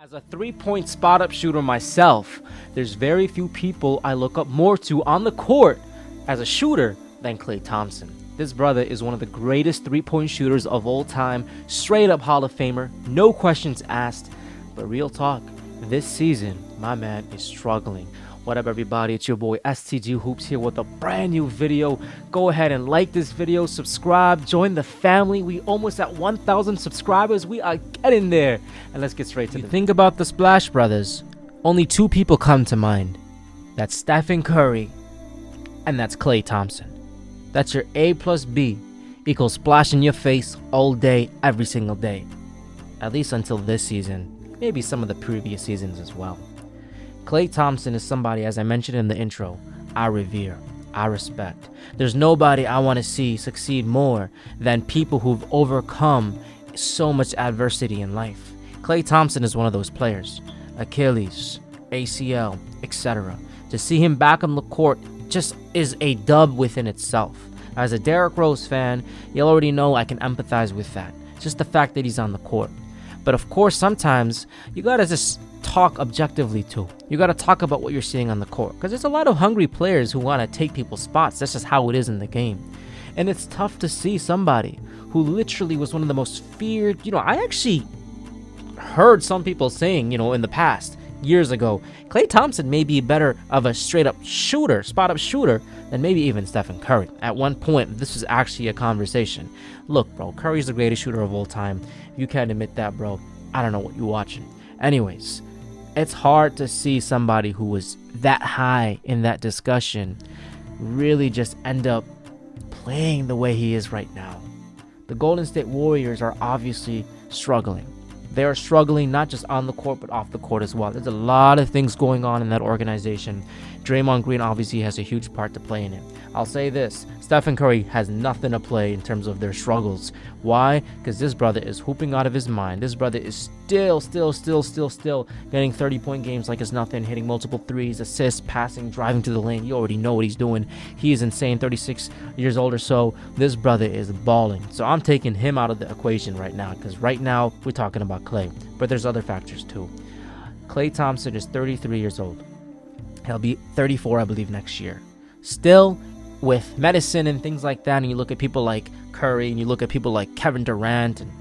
As a three-point spot-up shooter myself, there's very few people I look up more to on the court as a shooter than Klay Thompson. This brother is one of the greatest three-point shooters of all time, straight-up Hall of Famer, no questions asked. But real talk, this season, my man is struggling. What up, everybody? It's your boy STG Hoops here with a brand new video. Go ahead and like this video, subscribe, join the family. We almost at 1,000 subscribers. We are getting there. And let's get straight to it. Think about the Splash Brothers. Only two people come to mind. That's Stephen Curry and that's Klay Thompson. That's your A plus B equals splash in your face all day, every single day. At least until this season. Maybe some of the previous seasons as well. Klay Thompson is somebody, as I mentioned in the intro, I revere, I respect. There's nobody I want to see succeed more than people who've overcome so much adversity in life. Klay Thompson is one of those players. Achilles, ACL, etc. To see him back on the court just is a dub within itself. As a Derrick Rose fan, you already know I can empathize with that. Just the fact that he's on the court. But of course, sometimes you gotta just talk objectively too. You got to talk about what you're seeing on the court, because there's a lot of hungry players who want to take people's spots. That's just how it is in the game. And it's tough to see somebody who literally was one of the most feared. I actually heard some people saying, in the past, years ago, Klay Thompson may be better of a straight up shooter, spot up shooter, than maybe even Stephen Curry. At one point, this was actually a conversation. Look, bro, Curry's the greatest shooter of all time. If you can't admit that, bro, I don't know what you're watching. Anyways, it's hard to see somebody who was that high in that discussion really just end up playing the way he is right now. The Golden State Warriors are obviously struggling. They are struggling not just on the court, but off the court as well. There's a lot of things going on in that organization. Draymond Green obviously has a huge part to play in it. I'll say this, Stephen Curry has nothing to play in terms of their struggles. Why? Because this brother is hooping out of his mind. This brother is still getting 30-point games like it's nothing, hitting multiple threes, assists, passing, driving to the lane. You already know what he's doing. He is insane, 36 years old or so. This brother is balling. So I'm taking him out of the equation right now, because right now we're talking about Klay. But there's other factors too. Klay Thompson is 33 years old. He'll be 34, I believe, next year. Still, with medicine and things like that, and you look at people like Curry, and you look at people like Kevin Durant, and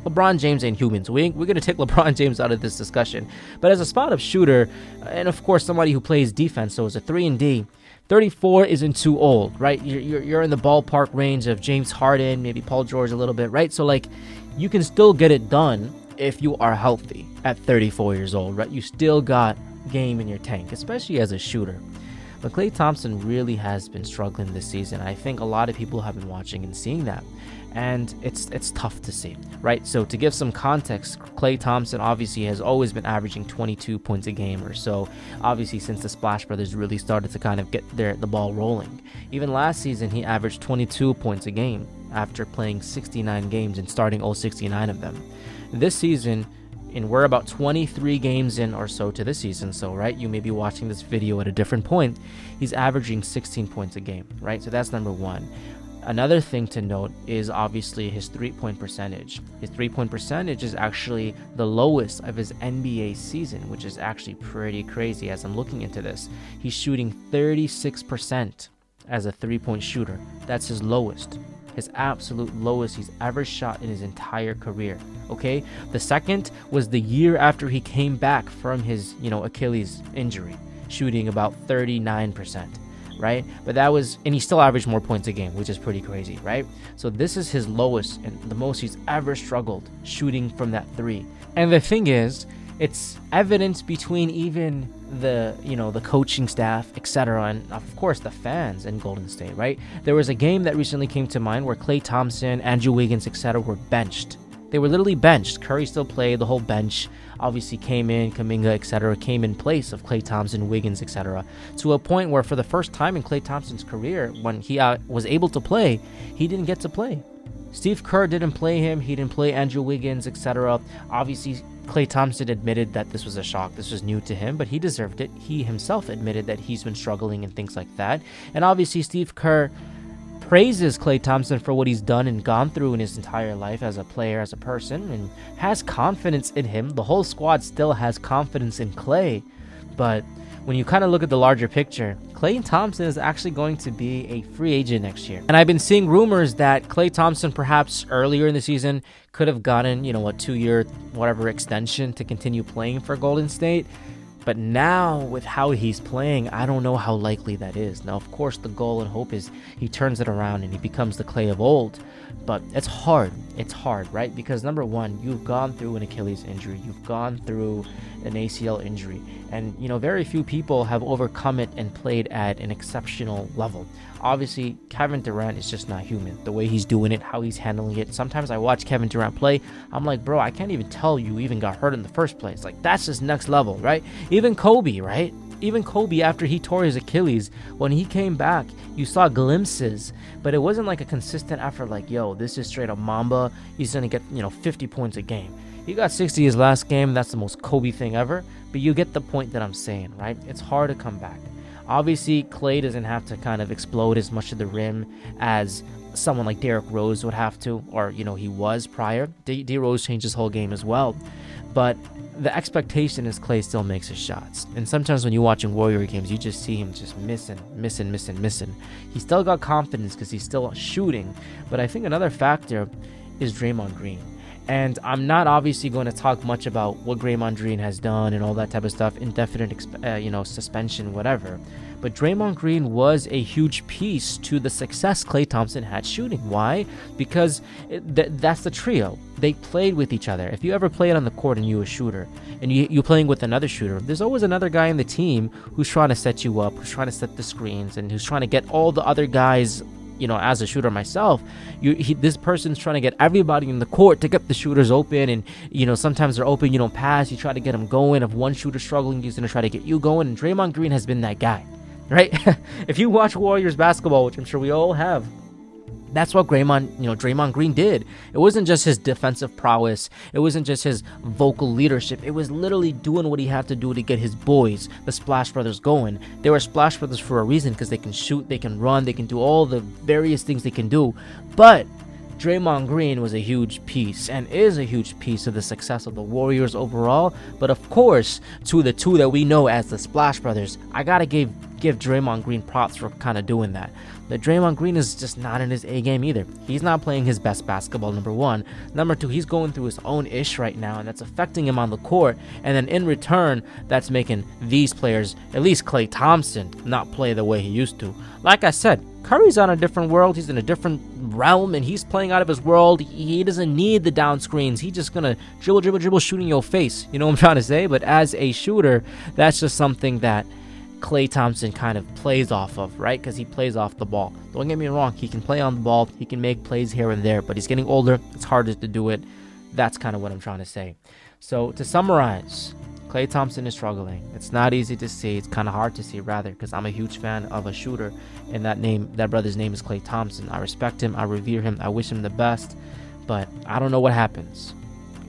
LeBron James ain't human, so we're going to take LeBron James out of this discussion. But as a spot-up shooter, and of course somebody who plays defense, so as a 3-and-D, 34 isn't too old, right? You're in the ballpark range of James Harden, maybe Paul George a little bit, right? So you can still get it done if you are healthy at 34 years old, right? You still got game in your tank, especially as a shooter. But Klay Thompson really has been struggling this season. I think a lot of people have been watching and seeing that, and it's tough to see, right? So to give some context, Klay Thompson obviously has always been averaging 22 points a game or so, obviously since the Splash Brothers really started to kind of get the ball rolling. Even last season, he averaged 22 points a game after playing 69 games and starting all 69 of them. This season, and we're about 23 games in or so to this season, so right, you may be watching this video at a different point. He's averaging 16 points a game, right? So that's number one. Another thing to note is obviously his three-point percentage. His three-point percentage is actually the lowest of his NBA season, which is actually pretty crazy as I'm looking into this. He's shooting 36% as a three-point shooter. That's his lowest. His absolute lowest he's ever shot in his entire career. Okay, the second was the year after he came back from his Achilles injury, shooting about 39%, right? But that was, and he still averaged more points a game, which is pretty crazy, right? So this is his lowest and the most he's ever struggled shooting from that three. And the thing is, it's evidence between even the coaching staff, etc., and of course the fans in Golden State, right? There was a game that recently came to mind where Klay Thompson, Andrew Wiggins, etc. were benched. They were literally benched. Curry still played. The whole bench obviously came in. Kuminga, etc. came in place of Klay Thompson, Wiggins, etc. To a point where for the first time in Klay Thompson's career, when he was able to play, he didn't get to play. Steve Kerr didn't play him. He didn't play Andrew Wiggins, etc. Obviously, Klay Thompson admitted that this was a shock. This was new to him, but he deserved it. He himself admitted that he's been struggling and things like that. And obviously, Steve Kerr praises Klay Thompson for what he's done and gone through in his entire life as a player, as a person, and has confidence in him. The whole squad still has confidence in Klay, but when you kind of look at the larger picture, Klay Thompson is actually going to be a free agent next year. And I've been seeing rumors that Klay Thompson perhaps earlier in the season could have gotten, a 2-year whatever extension to continue playing for Golden State. But now, with how he's playing, I don't know how likely that is. Now, of course, the goal and hope is he turns it around and he becomes the Klay of old. But it's hard. It's hard, right? Because number one, you've gone through an Achilles injury. You've gone through an ACL injury. And, very few people have overcome it and played at an exceptional level. Obviously, Kevin Durant is just not human. The way he's doing it, how he's handling it. Sometimes I watch Kevin Durant play, I'm like, bro, I can't even tell you even got hurt in the first place. Like, that's just next level, right? Even Kobe, right? Even Kobe, after he tore his Achilles, when he came back, you saw glimpses, but it wasn't like a consistent effort like, yo, this is straight up Mamba. He's going to get, 50 points a game. He got 60 his last game. That's the most Kobe thing ever. But you get the point that I'm saying, right? It's hard to come back. Obviously, Klay doesn't have to kind of explode as much at the rim as someone like Derrick Rose would have to, or, he was prior. D Rose changed his whole game as well. But the expectation is Klay still makes his shots. And sometimes when you're watching Warrior games, you just see him just missing. He still got confidence because he's still shooting. But I think another factor is Draymond Green. And I'm not obviously going to talk much about what Draymond Green has done and all that type of stuff, indefinite, suspension, whatever. But Draymond Green was a huge piece to the success Klay Thompson had shooting. Why? Because that's the trio. They played with each other. If you ever played on the court and you're a shooter and you're playing with another shooter, there's always another guy in the team who's trying to set you up, who's trying to set the screens, and who's trying to get all the other guys. As a shooter myself, this person's trying to get everybody in the court to get the shooters open, and sometimes they're open, you don't pass, you try to get them going. If one shooter's struggling, he's gonna try to get you going, and Draymond Green has been that guy, right? If you watch Warriors basketball, which I'm sure we all have, that's what Draymond Green did. It wasn't just his defensive prowess. It wasn't just his vocal leadership. It was literally doing what he had to do to get his boys, the Splash Brothers, going. They were Splash Brothers for a reason, because they can shoot, they can run, they can do all the various things they can do. But Draymond Green was a huge piece and is a huge piece of the success of the Warriors overall. But of course, to the two that we know as the Splash Brothers, I gotta give Draymond Green props for kind of doing that. But Draymond Green is just not in his A game either. He's not playing his best basketball, number one. Number two, he's going through his own ish right now, and that's affecting him on the court. And then in return, that's making these players, at least Klay Thompson, not play the way he used to. Like I said, Curry's on a different world. He's in a different realm, and he's playing out of his world. He doesn't need the down screens. He's just going to dribble, shooting your face. You know what I'm trying to say? But as a shooter, that's just something that Klay Thompson kind of plays off of, right? Because he plays off the ball. Don't get me wrong, he can play on the ball, he can make plays here and there, but he's getting older, it's harder to do it. That's kind of what I'm trying to say. So to summarize, Klay Thompson is struggling. It's not easy to see, it's kind of hard to see rather, because I'm a huge fan of a shooter, and that brother's name is Klay Thompson. I respect him, I revere him, I wish him the best, but I don't know what happens.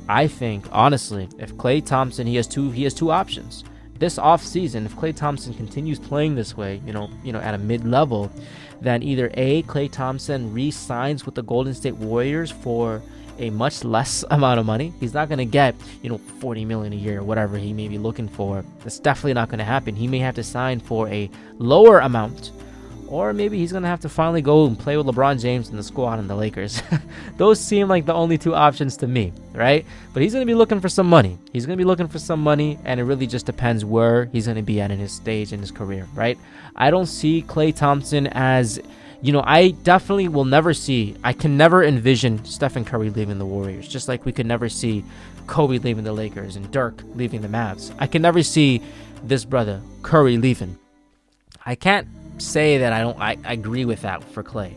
I think, honestly, if Klay Thompson, he has two options. This offseason, if Klay Thompson continues playing this way, at a mid-level, then either A, Klay Thompson re-signs with the Golden State Warriors for a much less amount of money. He's not going to get, $40 million a year or whatever he may be looking for. That's definitely not going to happen. He may have to sign for a lower amount, or maybe he's going to have to finally go and play with LeBron James in the squad and the Lakers. Those seem like the only two options to me, right? But he's going to be looking for some money. And it really just depends where he's going to be at in his stage in his career, right? I don't see Klay Thompson as, I definitely will never see, I can never envision Stephen Curry leaving the Warriors, just like we could never see Kobe leaving the Lakers and Dirk leaving the Mavs. I can never see this brother, Curry, leaving. I can't say that I agree with that for Klay.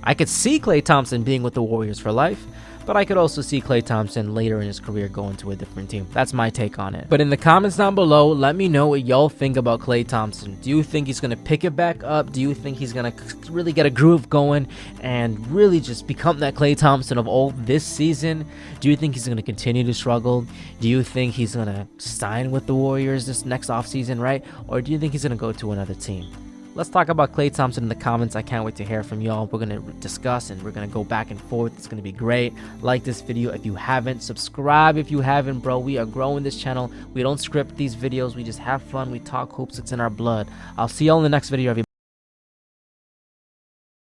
I could see Klay Thompson being with the Warriors for life, but I could also see Klay Thompson later in his career going to a different team. That's my take on it. But in the comments down below, let me know what y'all think about Klay Thompson. Do you think he's going to pick it back up? Do you think he's going to really get a groove going and really just become that Klay Thompson of old this season? Do you think he's going to continue to struggle? Do you think he's going to sign with the Warriors this next offseason, right? Or do you think he's going to go to another team? let's talk about Klay Thompson in the comments. I can't wait to hear from y'all. We're going to discuss and we're going to go back and forth. It's going to be great. Like this video if you haven't. Subscribe if you haven't, bro. We are growing this channel. We don't script these videos. We just have fun. We talk hoops. It's in our blood. I'll see y'all in the next video, everybody.